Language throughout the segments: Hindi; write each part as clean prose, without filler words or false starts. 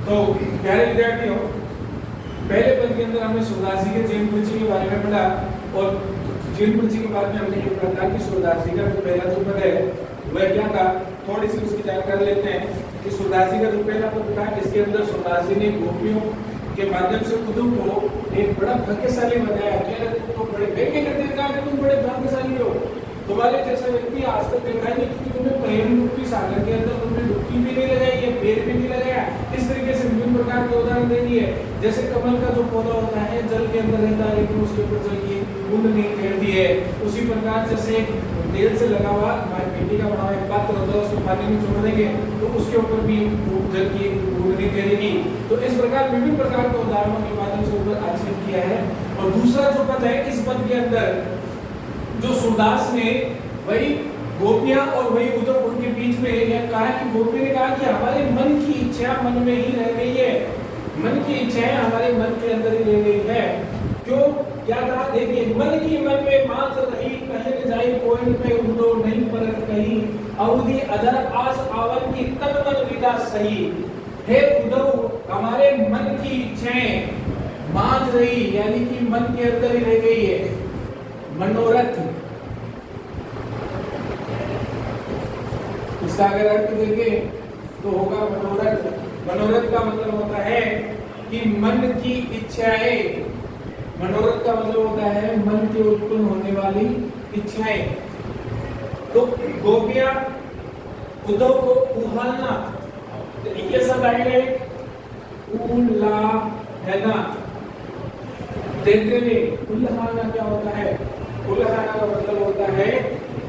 तो प्यारे विद्यार्थियों, पहले पद के अंदर हमने सुरदासी के जीवन परिचय के बारे में पढ़ा और जीवन परिचय के बाद में हमने ये पढ़ा कि सुरदासी का जो पहला जो पद है वह क्या था, थोड़ी सी उसकी जानकारी लेते हैं कि सुरदासी का जो पहला पद था इसके अंदर सुरदासी ने गोपियों के माध्यम से उद्धव को एक बड़ा भाग्यशाली बनाया। क्या तो बड़े व्यक्ति करते कहा कि तुम बड़े भाग्यशाली हो, तुम्हारे जैसा व्यक्ति आज तक देखा नहीं कि तुम्हें प्रेम रूपी सागर के अंदर तुमने डुबकी भी नहीं लगाई है, पैर भी नहीं लगाया। इस तरीके से विभिन्न प्रकार के उदाहरण दे दिए। जैसे कमल का जो पौधा होता है जल के अंदर रहता है लेकिन उसके ऊपर जल की बूंद नहीं गिरती है, उसी प्रकार जैसे तेल से लगा हुआ मिट्टी का बना हुआ एक पात्र होता है, उसको पानी में छोड़ देंगे तो उसके ऊपर भी जल की बूंद नहीं गिरेगी। तो इस प्रकार विभिन्न प्रकार के उदाहरणों के माध्यम से ऊपर आचरण किया है। और दूसरा जो पद है, इस पद के अंदर जो सूरदास ने वही गोपियां और वही उद्धव उनके बीच में यह कहा कि गोपी ने कहा कि हमारे मन की इच्छा मन में ही रह गई है, मन की इच्छाएं हमारे मन के अंदर ही रह गई है। क्यों, क्या था, देखिए, मन की मन में मात रही, कहीं न जाई कोई पे उद्धव नहीं परत कहीं, अवधि अधर आस आवन की तन मन विदा सही। हे उद्धव, हमारे मन की इच्छाएं मात रही यानी कि मन के अंदर ही रह गई है। मनोरथ, इसका अगर अर्थ देखें तो होगा मनोरथ। मनोरथ का मतलब होता है कि मन की इच्छाएं, मनोरथ का मतलब होता है मन के उत्पन्न होने वाली इच्छाएं। तो गोपियां उद्धव को उहालना, ये सब आएंगे उल्लाहना देते हुए। उल्लाहना क्या होता है, उल्लाहना का मतलब होता है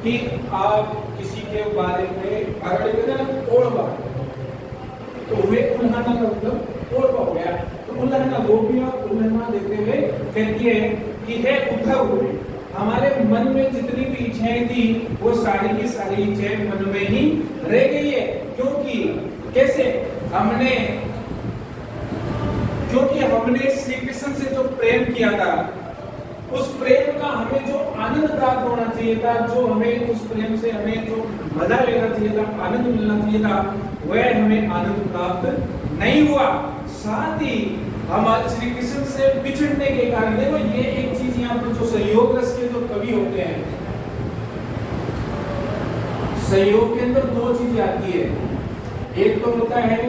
कि आप किसी के बारे में ओढ़वा, तो वे उल्लाहना का मतलब ओढ़वा हो गया। तो उल्लाहना गोपियां उल्लाहना देते हुए कहती है कि हे उद्धव, हमारे मन में जितनी भी इच्छाएं थी वो सारी की सारी इच्छाएं मन में ही रह गई है। क्योंकि कैसे, क्योंकि हमने श्री कृष्ण से जो प्रेम किया था, उस प्रेम का हमें जो आनंद प्राप्त होना चाहिए था, जो हमें उस प्रेम से हमें जो मजा लेना चाहिए था, आनंद मिलना चाहिए था, वह हमें आनंद प्राप्त नहीं हुआ। साथ ही हमारे श्री कृष्ण से बिछड़ने के कारण, देखो ये एक चीज यहाँ पर जो सहयोग रस के जो कवि होते हैं, सहयोग के अंदर दो चीजें आती है। एक तो होता है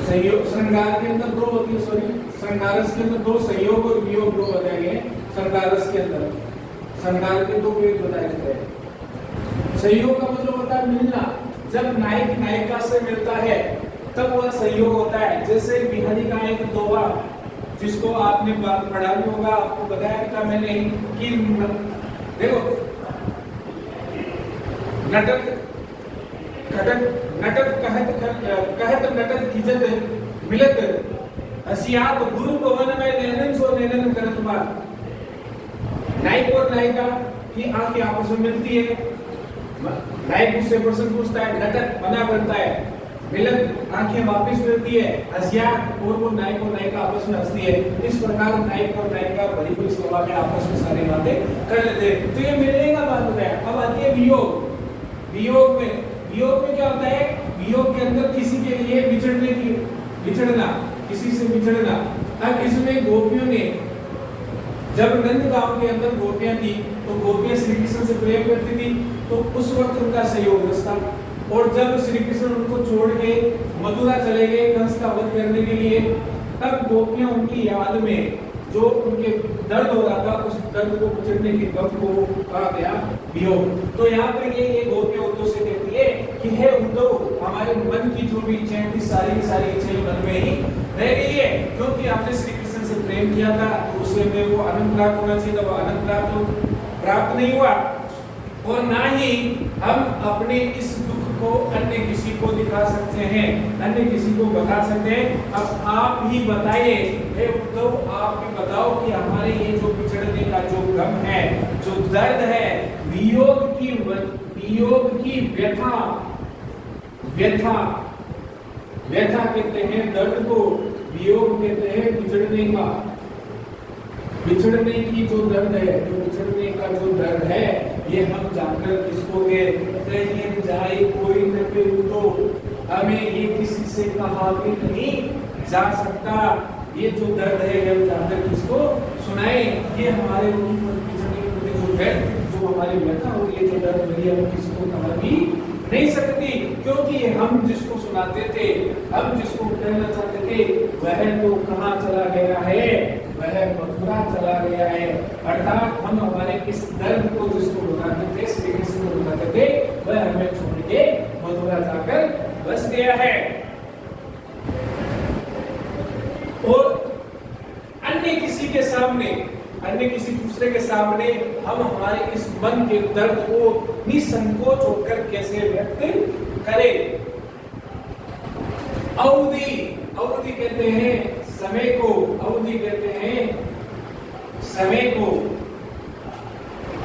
सहयोग, श्रृंगार के अंदर दो होती है, सॉरी श्रृंगारस के अंदर दो, सहयोग और वियोग दो बताएंगे। श्रृंगारस के अंदर श्रृंगार के दो वेद बताए जाते हैं। सहयोग का मतलब होता है मिलना, जब नायक नायिका से मिलता है तब वह सहयोग होता है। जैसे बिहारी का एक दोहा जिसको आपने पढ़ा भी होगा, आपको बताया था मैंने कि देखो, नटक कहत नटत खिजत मिलत हसियात गुरु भवन में नैनन सो नैनन करत बात। नायक और नायिका की आंखें आपस में मिलती है, नायक उससे प्रश्न पूछता है, नटक मना करता है, मिलत आंखें वापस मिलती है, हसियात और वो नायक और नायिका आपस में हंसती है। इस प्रकार नायक और नायिका बड़ी बड़ी सभा में आपस में सारी बातें कर लेते हैं। तो ये मिलने का बात होता है। अब आती है वियोग। वियोग में क्या होता है, वियोग के अंदर किसी के लिए बिछड़ना, किसी से बिछड़ना। अब इसमें गोपियों ने, जब नंद गांव के अंदर गोपियां थी तो गोपियां श्री कृष्ण से प्रेम करती थी, तो उस वक्त उनका सहयोग था। और जब श्री कृष्ण उनको छोड़ के मथुरा चले गए कंस का वध करने के लिए, तब गोपियां उनकी याद में जो उनके दर्द हो रहा था, उस दर्द को कुचलने के वक्त को कहा गया वियोग। तो यहाँ पर ये गोपियां उद्धव से कहती है कि हे उद्धव, हमारे मन की जो भी इच्छाएं थी सारी की सारी इच्छाएं मन में ही रह गई है। क्योंकि आपने श्री कृष्ण से प्रेम किया था तो उससे में वो आनंद प्राप्त होना चाहिए था, वो आनंद प्राप्त नहीं हुआ। और ना ही हम अपने इस दुख को अन्य किसी को दिखा सकते हैं, अन्य किसी को बता सकते हैं। अब आप ही बताइए, हे उद्धव, आप ही बताओ कि हमारे ये जो बिछड़ने का जो गम है, जो दर्द है, वियोग की व्यथा कहते हैं दर्द को, वियोग कहते हैं बिछड़ने का। बिछड़ने की जो दर्द है, जो बिछड़ने का जो दर्द है, ये हम जानकर किसको कहते हैं, जाए कोई न फिर तो हमें ये किसी से कहा भी नहीं जा सकता। ये जो दर्द है हम चाहकर किसको सुनाए, ये हमारे जो हमारी व्यथा हो, ये जो दर्द है हम किसी को कहा भी नहीं सकती, क्योंकि हम जिसको सुनाते थे, हम जिसको कहना चाहते थे, वह तो कहाँ चला गया है, वह मथुरा चला गया है। अर्थात हम हमारे इस दर्द को जिसको बताते थे, श्री कृष्ण को बताते थे, वह हमें छोड़ के मथुरा जाकर बस गया है। और अन्य किसी के सामने, अन्य किसी दूसरे के सामने हम हमारे इस मन के दर्द को निसंकोच होकर कैसे व्यक्त करें। अवधि, अवधि कहते हैं समय को, अवधि कहते हैं समय को,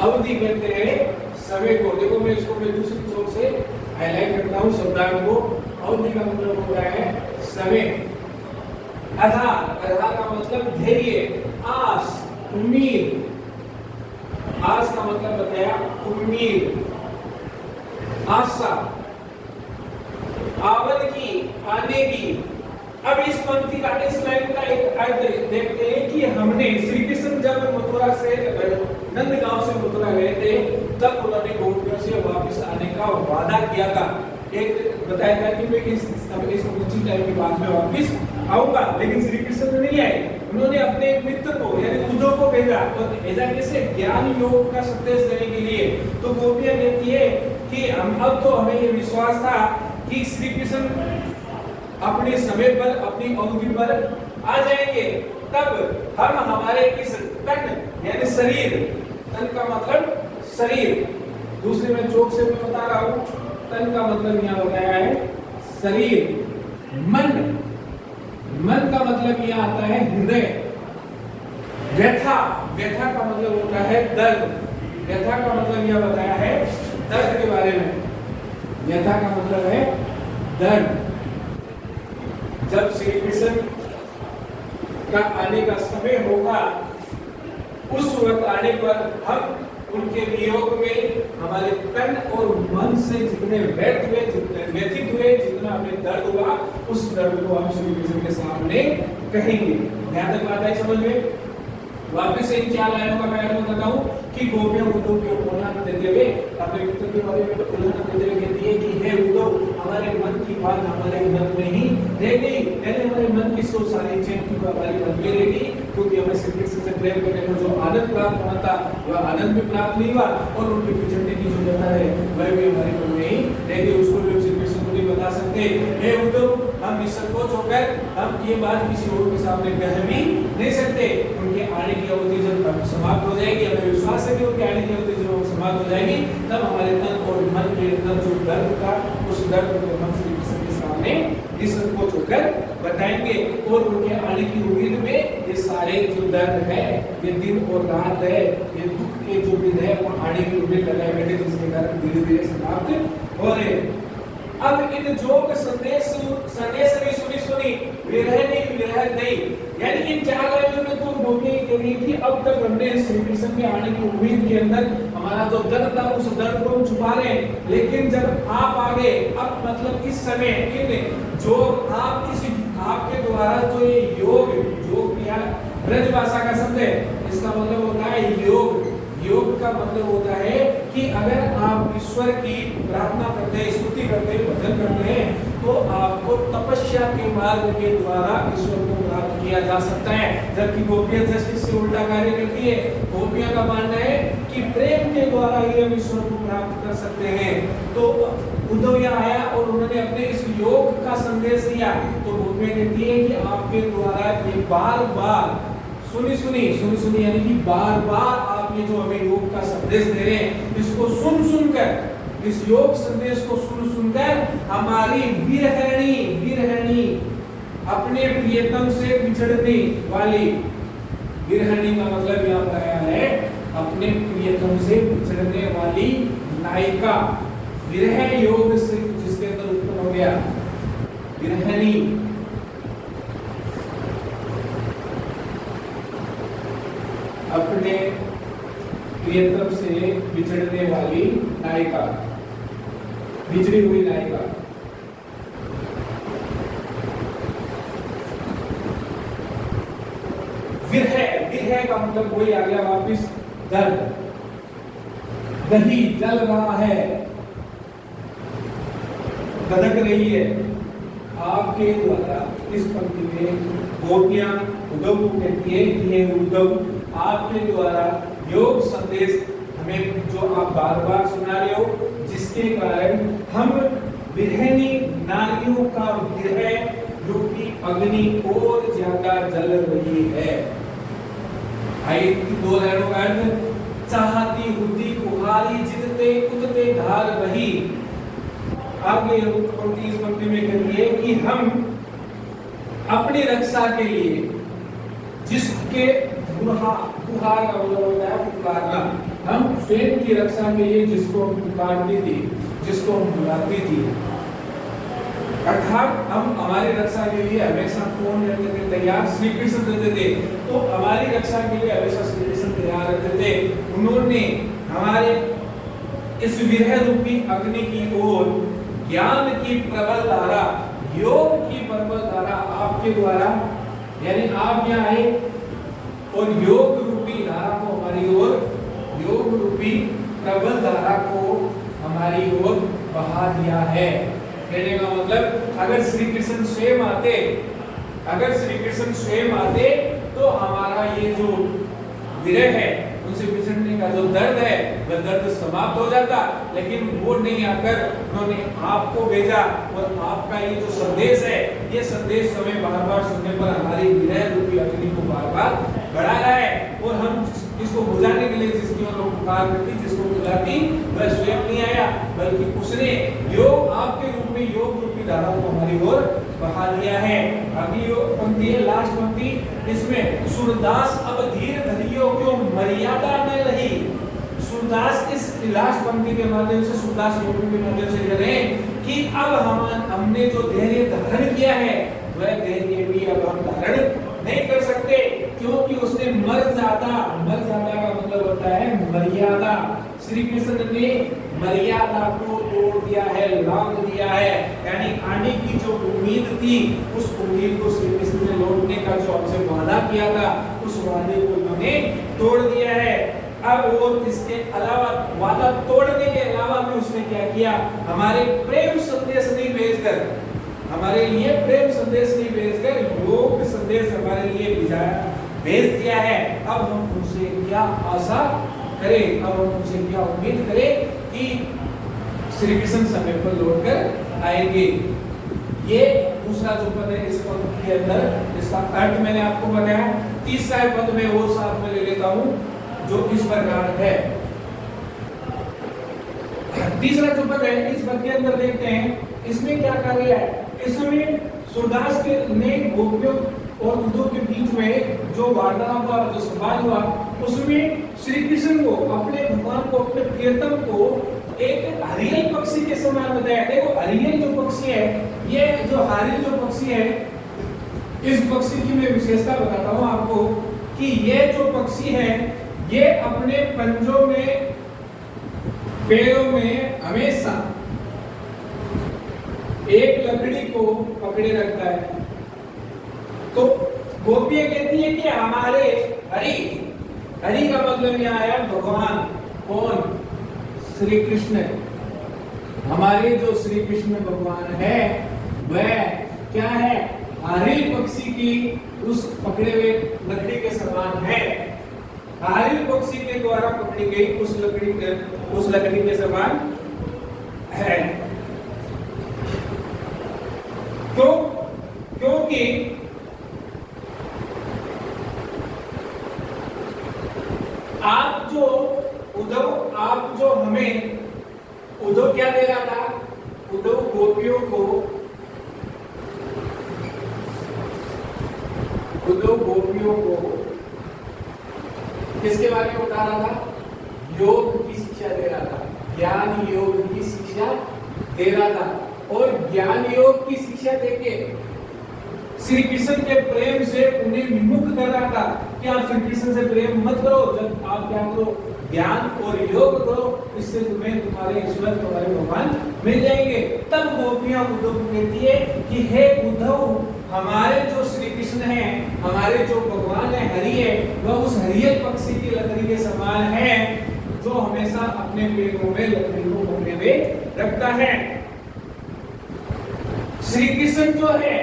अवधि कहते हैं समय को। देखो मैं इसको मैं दूसरी चौक से हाईलाइट करता हूँ शब्दार्थ को। अवधि का मतलब होता है समय। आधार, आधार का मतलब धैर्य, आस, उम्मीद। आस का मतलब बताया उम्मीद, आशा, आवन की, आने की। अब इस पंक्ति का, इस लाइन का एक अर्थ देखते हैं कि हमने श्री कृष्ण जब मथुरा से, नंदगांव से मथुरा गए थे, तब उन्होंने गोपियों से वापस आने का वादा किया था। एक बताया था कि मैं इस कुछ टाइम के बाद में वापस आऊंगा, लेकिन श्री कृष्ण नहीं आए। उन्होंने अपने एक मित्र को यानी उद्धव को भेजा, और ऐसा कैसे, ज्ञान योग का संदेश देने के लिए। तो गोपियां कहती है कि हम अब तो हमें ये विश्वास था कि श्री कृष्ण अपने समय पर, अपनी अवधि पर आ जाएंगे, तब हम हमारे इस तन यानी शरीर, तन का मतलब शरीर, दूसरे में चौक से मैं बता रहा हूं, तन का मतलब यहाँ बताया है शरीर। मन, मन का मतलब यहाँ आता है हृदय। व्यथा, व्यथा का मतलब होता है दर्द, व्यथा का मतलब यह बताया है दर्द के बारे में। व्यथा का मतलब है दर्द। जब श्री कृष्ण का आने का समय होगा, उस वक्त आने पर हम उनके वियोग में हमारे तन और मन से जितने व्यर्थ हुए, जितने व्यथित हुए, जितना हमें दर्द हुआ, उस दर्द को हम श्री कृष्ण के सामने कहेंगे। ध्यान तक बात आई समझ में? वापस इन 4 लाइनों का मैं आपको बताता हूँ कि गोपियां उद्धव को उदाहरण देते हुए अपने मित्र के बारे में उदाहरण देते हुए कहती है कि हे उद्धव, हमारे मन की बात हमारे मन में ही रह गई, पहले हमारे मन की सोच सारी चेंज की हमारे मन में रह गई, क्योंकि हमें श्री कृष्ण से प्रेम करने को जो आनंद प्राप्त होना था वह आनंद भी प्राप्त नहीं हुआ, और उनके बिछड़ने की जो व्यथा है वह भी हमारे मन में ही रह गई। उसको भी श्री कृष्ण को नहीं बता सकते। हे उद्धव, हम निसंकोच होकर हम ये बात किसी और के सामने कह भी नहीं सकते। उनके आने की अवधि जब समाप्त हो जाएगी, हमें विश्वास है कि उनके आने की अवधि जब समाप्त हो जाएगी, तब हमारे तन और मन के अंदर जो दर्द था, उस दर्द को हम श्री कृष्ण के सामने निसंकोच होकर बताएंगे। और उनके आने की उम्मीद में ये सारे जो दर्द है, ये दिन और रात है, ये दुख के जो दिन है, वो आने की उम्मीद लगाए बैठे, जिसके कारण धीरे धीरे समाप्त हो रहे। अब इन जोग संदेश भी सुनी विरह नहीं, यानी इन 4 लाइनों में तो गोपियां कह रही थी अब तक हमने श्री कृष्ण के आने की उम्मीद के अंदर हमारा जो दर्द था, उस दर्द को हम छुपा रहे हैं, लेकिन जब आप आ गए, अब मतलब इस समय इन जो आप इस आपके द्वारा जो ये योग किया, ब्रज भाषा का शब्द है, इसका मतलब होता है योग। योग का मतलब होता है कि अगर आप ईश्वर की प्रार्थना करते हैं, स्तुति करते हैं, भजन करते हैं, तो आपको तपस्या के मार्ग के द्वारा ईश्वर को प्राप्त किया जा सकता है। जबकि गोपियां जस्ट इससे उल्टा कार्य करती है। गोपियां का मानना है कि प्रेम के द्वारा ही हम ईश्वर को प्राप्त कर सकते हैं। तो उद्धव यहाँ आया और उन्होंने अपने इस योग का संदेश दिया, तो गोपियां कहती है कि आपके द्वारा ये बार बार सुनी यानी कि बार बार आप ये जो हमें योग का संदेश दे रहे हैं, इसको सुनकर, इस योग संदेश को सुनकर हमारी विरहणी अपने प्रियतम से बिछड़ने वाली, विरहणी का मतलब यहाँ पर आया है अपने प्रियतम से बिछड़ने वाली नायिका। विरह योग से जिसके अंदर उत्पन्न हो गया विरहणी, अपने प्रियतम से बिछड़ने वाली नायिका, बिछड़ी हुई नायिका। विरह का मतलब वही आ गया वापिस, दर्द। दही जल रहा है, धधक रही है। आपके द्वारा इस पंक्ति में गोपियां उद्धव को कहती है कि हे उद्धव, आपके द्वारा योग संदेश हमें जो आप बार बार सुना रहे हो, जिसके कारण हम विरहिणी नारियों का विरह रूपी अग्नि और ज्यादा जल रही है। आइए दो लाइनों का अर्थ, चाहती हुदी कुहारी जितते उतते धार रही। आगे पंक्ति इस पंक्ति में कहती है कि हम अपनी रक्षा के लिए जिसके गुहार का मतलब होता है पुकारना, हम स्वयं की रक्षा के लिए जिसको हम पुकारती थी, जिसको हम बुलाती थी, अर्थात हम हमारी रक्षा के लिए हमेशा कौन रहते थे तैयार? श्री कृष्ण रहते थे। तो हमारी रक्षा के लिए हमेशा श्री कृष्ण तैयार रहते थे। उन्होंने हमारे इस विरह रूपी अग्नि की ओर ज्ञान की प्रबल धारा, योग की प्रबल धारा आपके द्वारा, यानी आप यहाँ आए और योग रूपी धारा को हमारी ओर, योग रूपी प्रबल धारा को हमारी ओर बहा दिया है। कहने का मतलब, अगर श्री कृष्ण स्वयं आते, अगर श्री कृष्ण स्वयं आते तो हमारा ये जो विरह है, उनसे बिछड़ने का जो दर्द है, वह दर्द समाप्त हो जाता। लेकिन वो नहीं आकर उन्होंने आपको भेजा और आपका ये जो संदेश है, ये संदेश हमें बार बार सुनने पर हमारी विरह रूपी अग्नि को बार बार बढ़ा रहा है। और हम इसको बुझाने के लिए जिसकी हम लोग पुकार करती, जिसको बुलाती, वह स्वयं नहीं आया, बल्कि उसने योग आपके रूप में योग रूपी धारा को हमारी ओर बहा दिया है। अभी पंक्ति है, लास्ट पंक्ति, इसमें सूरदास अब धीर धरियो क्यों मर्यादा न रही। सूरदास इस लास्ट पंक्ति के माध्यम से, सूरदास योग के माध्यम से कह रहे हैं कि अब हमने जो धैर्य धारण किया है, वह धैर्य भी अब हम धारण नहीं कर सकते, क्योंकि उसने मर्यादा का मतलब होता है मर्यादा। श्री कृष्ण ने मर्यादा को तोड़ दिया है, लांघ दिया है, यानी आने की जो उम्मीद थी, उस उम्मीद को श्री कृष्ण ने लौटने का जो हमसे वादा किया था, उस वादे को उन्होंने तोड़ दिया है। अब वो इसके अलावा, वादा तोड़ने के अलावा भी उसने क्या किया? हमारे प्रेम संदेश नहीं भेजकर, हमारे लिए प्रेम संदेश नहीं भेजकर योग संदेश हमारे लिए भेज दिया है। अब हम उनसे क्या आशा करें, अब हम उनसे क्या उम्मीद करें कि श्री कृष्ण समय पर लौटकर आएंगे। ये दूसरा जो पद है इस पद के अंदर, इसका अर्थ मैंने आपको बताया। तीसरा पद में वो साथ में ले लेता हूं जो इस प्रकार है। तीसरा जो पद है, इस पद के अंदर देखते हैं इसमें क्या कार्य है। इसमें सूरदास के ने गोपियों और उद्धव के बीच में जो वार्तालाप हुआ, जो संवाद हुआ, उसमें श्री कृष्ण को, अपने भगवान को, अपने प्रियतम को एक हरियल पक्षी के समान बताया। देखो हरियल जो पक्षी है, ये जो हरियल जो पक्षी है, इस पक्षी की मैं विशेषता बताता हूँ आपको कि ये जो पक्षी है, ये अपने पंजों में, पैरों में हमेशा एक लकड़ी को पकड़े रखता है। तो गोपियां कहती है कि हमारे हरि का मतलब यहाँ आया भगवान। कौन? श्री कृष्ण। हमारे जो श्री कृष्ण भगवान है, वह क्या है? हरि पक्षी की उस पकड़े हुए लकड़ी के समान है। हरि पक्षी के द्वारा पकड़ी गई उस लकड़ी के समान है। तो क्योंकि आप जो हमें उद्धव क्या दे रहा था? उद्धव गोपियों को किसके बारे में बता रहा था? योग की शिक्षा दे रहा था, ज्ञान योग की शिक्षा दे रहा था। और ज्ञान योग की शिक्षा देके श्री कृष्ण के प्रेम से उन्हें विमुख कर रहा था कि आप श्री कृष्ण से प्रेम मत करो, जब आप क्या करो? ज्ञान और योग करो, इससे तुम्हें तुम्हारे ईश्वर, तुम्हारे भगवान मिल जाएंगे। तब गोपियां उद्धव को कहती है कि हे उद्धव, हमारे जो श्री कृष्ण है, हमारे जो भगवान है, हरि है, वह उस हरियल पक्षी की लकड़ी के समान है जो हमेशा अपने पेड़ों में लकड़ी को पकड़े हुए रखता है। श्री कृष्ण जो है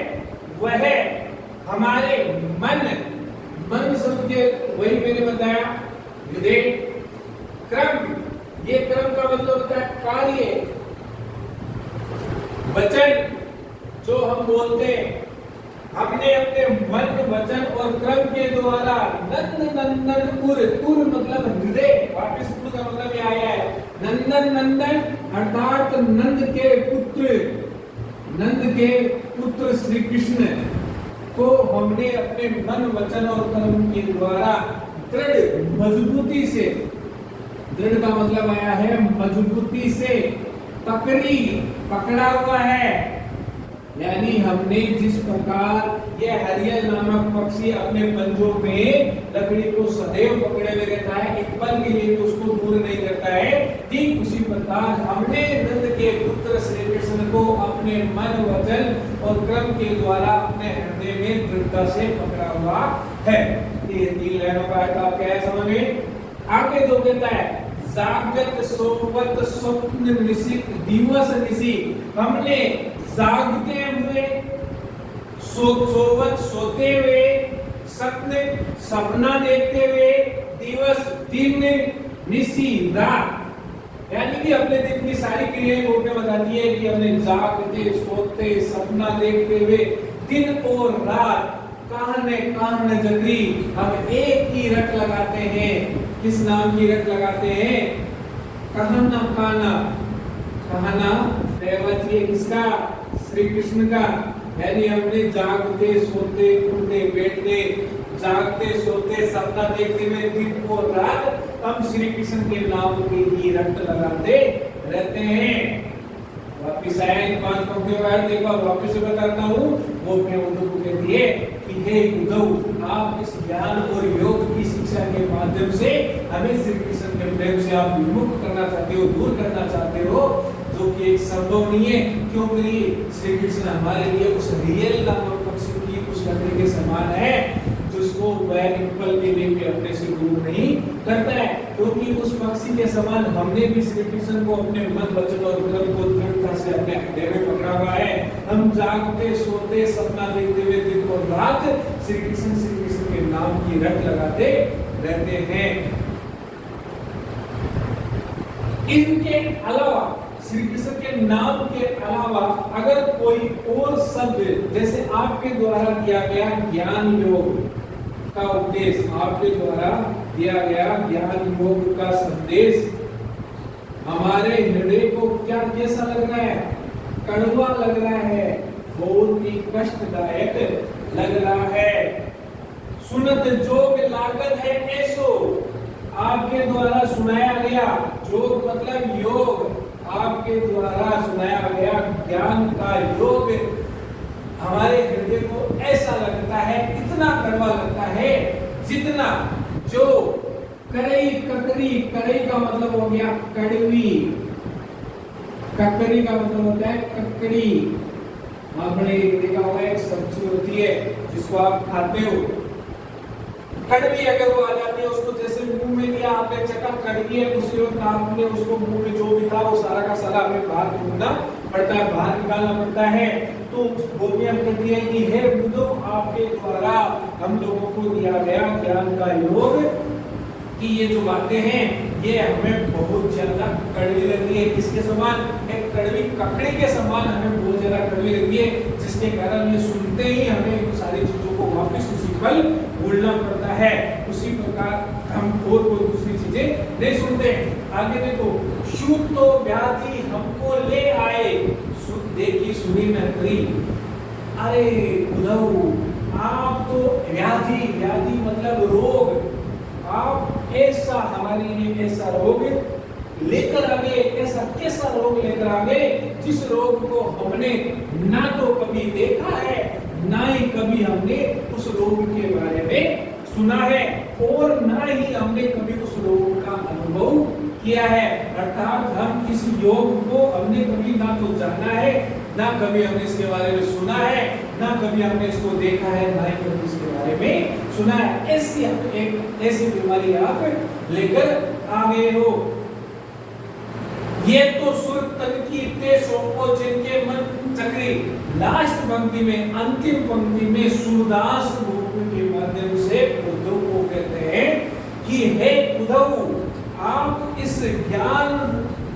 वह हमारे मन शब्द के वही मैंने बताया विवेक क्रम, ये क्रम का मतलब होता है कार्य वचन जो हम बोलते हैं, हमने अपने मन वचन और क्रम के द्वारा नंद नंदन पुर मतलब हृदय, वापिस पुर का मतलब यह आया है नंदन नंदन अर्थात नंद के पुत्र श्री कृष्ण को हमने अपने मन वचन और कर्म के द्वारा दृढ़ मजबूती से, दृढ़ का मतलब आया है मजबूती से पकड़ा हुआ है। यानी हमने जिस प्रकार यह हरियल नामक पक्षी अपने पंजों में लकड़ी को सदैव पकड़े हुए रहता है, एक पल के लिए भी उसको दूर नहीं करता है, ठीक उसी प्रकार हमने नंद के पुत्र श्री कृष्ण को अपने मन वचन और क्रम के द्वारा अपने हृदय में दृढ़ता से पकड़ा हुआ है। ये 3 लाइनों का अर्थ आप क्या समझ में? आगे जो कहता है जागत सोपत स्वप्न निशित दिवस निशी, हमने जागते हुए सोवत सोते हुए सपना देखते हुए दिवस दिन निशी रात, यानी कि अपने दिन की सारी क्रियाएं वो क्या बताती है कि हमने जागते सोते सपना देखते हुए दिन और रात काहन जगरी हम एक ही रट लगाते हैं। किस नाम की रट लगाते हैं? कहना दैवत ये किसका? श्री कृष्ण का। यानी हमने जागते सोते उठते बैठते जागते सोते सपना देखते हुए दिन और रात हम श्री कृष्ण के नाम के ही रट लगाते रहते हैं। वापिस आए 5 पंक्तियों का देखो, वापिस से बताता हूँ। वो अपने उद्धव को कहती है कि हे उद्धव, आप इस ज्ञान और योग की शिक्षा के माध्यम से हमें श्री कृष्ण के प्रेम से आप विमुख करना चाहते हो, दूर करना चाहते हो, जो कि एक संभव नहीं है, क्योंकि श्री कृष्ण हमारे लिए उस रियल नामक पक्षी की उस लकड़ी के समान है जिसको वह पल के लिए भी अपने से दूर नहीं करता है। क्योंकि उस पक्षी के समान हमने भी श्री कृष्ण को अपने मन वचन और कर्म को दृढ़ता से अपने हृदय में पकड़ा हुआ है। हम जागते सोते सपना देखते हुए दिन और रात श्री कृष्ण के नाम की रट लगाते रहते हैं। इनके अलावा श्री कृष्ण के नाम के अलावा अगर कोई और शब्द, जैसे आपके द्वारा दिया गया ज्ञान योग का उपदेश, आपके द्वारा दिया गया ज्ञान योग का संदेश हमारे हृदय को क्या कैसा लग रहा है? कड़वा लग रहा है, बहुत ही कष्टदायक लग रहा है। सुनत जोग लागत है ऐसो, आपके द्वारा सुनाया गया जोग मतलब योग, आपके द्वारा सुनाया गया ज्ञान का योग हमारे हृदय को ऐसा लगता है, इतना कड़वा लगता है जितना जो कड़ई का मतलब हो गया कड़वी, ककड़ी का मतलब होता है ककड़ी। आपने देखा होगा एक सब्जी होती है जिसको आप खाते हो, कड़वी अगर वो आ जाती है, उसको जैसे मुंह में लिया आपने चका, कड़वी है, दूसरी ओर आपने उसको मुंह में जो भी था वो सारा का सारा हमें बाहर निकालना पड़ता है, बाहर निकालना पड़ता है। तो गोपियां कहती है कि हे बुद्धो, आपके द्वारा हम लोगों को दिया गया ज्ञान का योग कि ये जो बातें हैं ये हमें बहुत ज्यादा कड़वी लगती है। किसके समान? एक कड़वी ककड़ी के समान हमें बहुत ज्यादा कड़वी लगती है, जिसके कारण ये सुनते ही हमें सारी चीजों को वापस उसी पल भूलना पड़ता है। उसी प्रकार हम और कोई दूसरी चीजें नहीं सुनते। आगे देखो, शुद्धो व्याधि हमको ले आए, देखी सुनी न करी। अरे उद्धव, आप तो व्याधि मतलब रोग, आप ऐसा हमारे लिए ऐसा रोग लेकर आ गए, ऐसा कैसा रोग लेकर आ गए जिस रोग को हमने ना तो कभी देखा है ना ही कभी हमने उस रोग के बारे में सुना है और ना ही हमने कभी उस रोग का अनुभव किया है। अर्थात हम इस योग को हमने कभी ना तो जाना है ना कभी हमने इसके बारे में सुना है ना कभी हमने इसको देखा है, ना ही कभी इसके बारे में सुना है। ऐसी बीमारी आप लेकर आ गए हो। ये तो सुर तन की ते सोपो जिनके मन चक्री। लास्ट पंक्ति में, अंतिम पंक्ति में सूरदास गोपी के माध्यम से उद्धव को कहते हैं कि हे उद्धव, आप इस ज्ञान,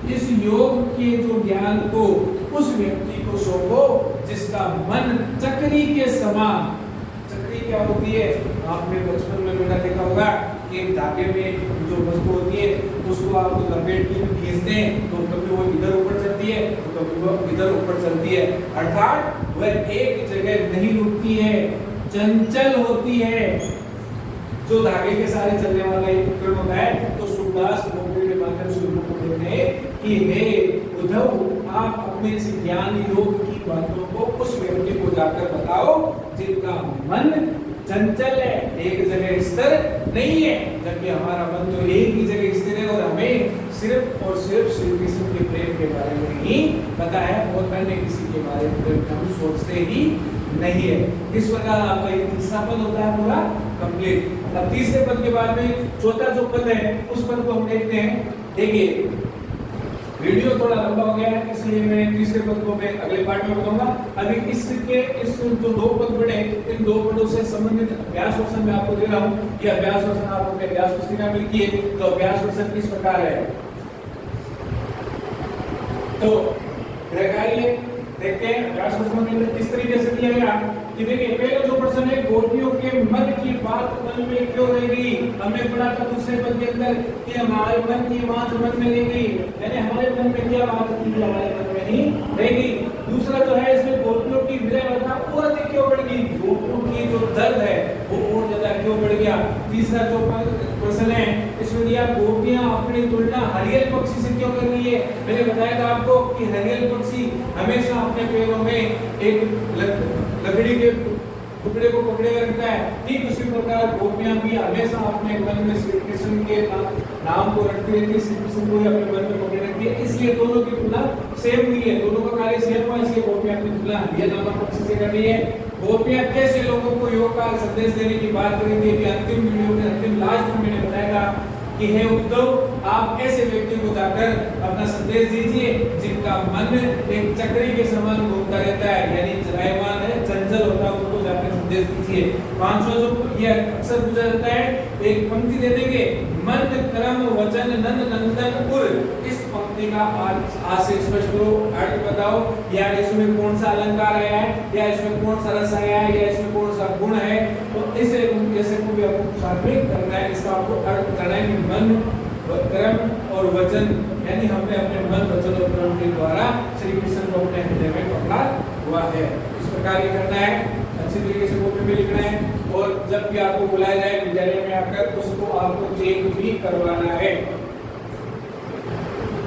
इस योग के जो ज्ञान को उस व्यक्ति को सौंपो जिसका मन चक्री के समान। चक्री क्या होती है? आपने बचपन में बेटा देखा होगा कि धागे में जो वस्तु होती है उसको आप लपेट के खींचते हैं तो कभी वो इधर ऊपर चलती है तो कभी वो इधर ऊपर चलती है, अर्थात वह एक जगह नहीं रुकती है, चंचल होती है। जो धागे के सारे चलने वाला एक उपकरण होता है। तो सूरदास गोपी के माध्यम से उनको कहते हैं कि हे उद्धव, आप अपने इस ज्ञान योग की बातों को उस व्यक्ति को जाकर बताओ जिनका मन चंचल है, एक जगह स्थिर नहीं है। जबकि हमारा मन तो एक ही जगह स्थिर है और हमें सिर्फ और सिर्फ श्री कृष्ण के प्रेम के बारे में ही पता है और अन्य किसी के बारे में हम सोचते ही नहीं है। इस प्रकार आपका ये तीसरा पद होता है पूरा कंप्लीट। अब तीसरे पद के बाद में चौथा जो पद है उस पद को हम देखते हैं। देखिए वीडियो थोड़ा लंबा हो गया है इसलिए मैं तीसरे पद को मैं अगले पार्ट में बताऊंगा। अभी इस जो दो पद पढ़े इन दो पदों से संबंधित अभ्यास क्वेश्चन मैं आपको दे रहा हूं। ये अभ्यास क्वेश्चन आप अपने अभ्यास पुस्तिका में लिखिए। तो अभ्यास क्वेश्चन किस प्रकार है, तो देखते हैं अभ्यास क्वेश्चन किस तरीके से दिया गया कि देखिए पहले जो प्रश्न है, गोपियों के मन की बात मन में क्यों रहेगी। हमने पढ़ा था दूसरे पद के अंदर कि हमारे मन की बात मन में रहेगी, यानी हमारे मन में क्या बात थी हमारे मन में ही रहेगी। दूसरा जो है इसमें गोपियों की विरह व्यथा और अधिक क्यों बढ़ गई, गोपियों की जो दर्द है वो और ज्यादा क्यों बढ़ गया। तीसरा जो प्रश्न है इसमें दिया गोपियां अपनी तुलना हरियल पक्षी से क्यों कर रही है। मैंने बताया था आपको कि हरियल पक्षी हमेशा अपने पैरों में एक लकड़ी के टुकड़े को पकड़े रखता है। ठीक उसी प्रकार गोपियां भी हमेशा अपने मन में श्री कृष्ण के नाम को रखती रहती है, श्री कृष्ण को अपने मन में पकड़े रखती है। इसलिए दोनों की तुलना सेम हुई है, दोनों का कार्य सेम हुआ, इसलिए गोपियां अपनी तुलना हरियल नामक पक्षी से कर रही है। गोपियां कैसे लोगों को योग का संदेश देने की बात करेंगे कि अंतिम वीडियो में अंतिम लास्ट में मैंने बताया कि हे उद्धव, आप ऐसे व्यक्ति को जाकर अपना संदेश दीजिए जिनका मन एक चक्री के समान घूमता रहता है, यानी चलायमान है, चंचल होता है, उनको जाकर संदेश दीजिए। पांचवा जो ये अक्सर पूछा जाता है, एक पंक्ति दे देंगे, मन कर्म वचन नंद नंदन उर। इस पंक्ति का आज से स्पष्ट करो, अर्थ बताओ, या इसमें कौन सा अलंकार आया है, या इसमें कौन सा रस आया है, या इसमें कौन सा गुण है। तो इसे जैसे को भी आपको सात्विक करना है, इसका आपको अर्थ करना है कि मन कर्म और वचन, यानी हमने अपने मन वचन और कर्म के द्वारा श्री कृष्ण को अपने हृदय में पकड़ा हुआ है। इस प्रकार ये करना है, अच्छी तरीके से कॉपी में लिखना है और जब भी आपको बुलाया जाए विद्यालय में आकर उसको आपको चेक भी करवाना है।